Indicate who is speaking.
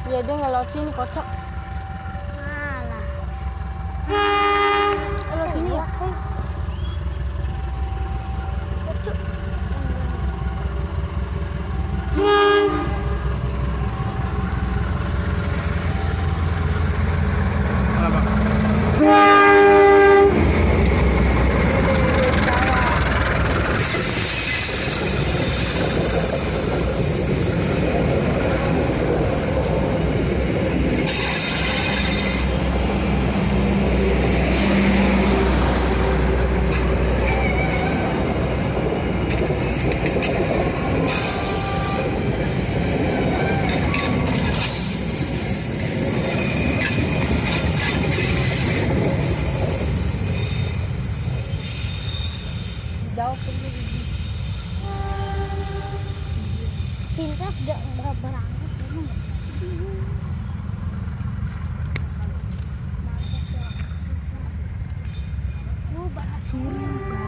Speaker 1: Ya dia nggak lewat sini kocak.
Speaker 2: Alah.
Speaker 1: Lewat sini ya.
Speaker 2: Betul.
Speaker 1: Jauh pergi.
Speaker 2: Cinta sudah berangkat emang nggak? Bahas suri.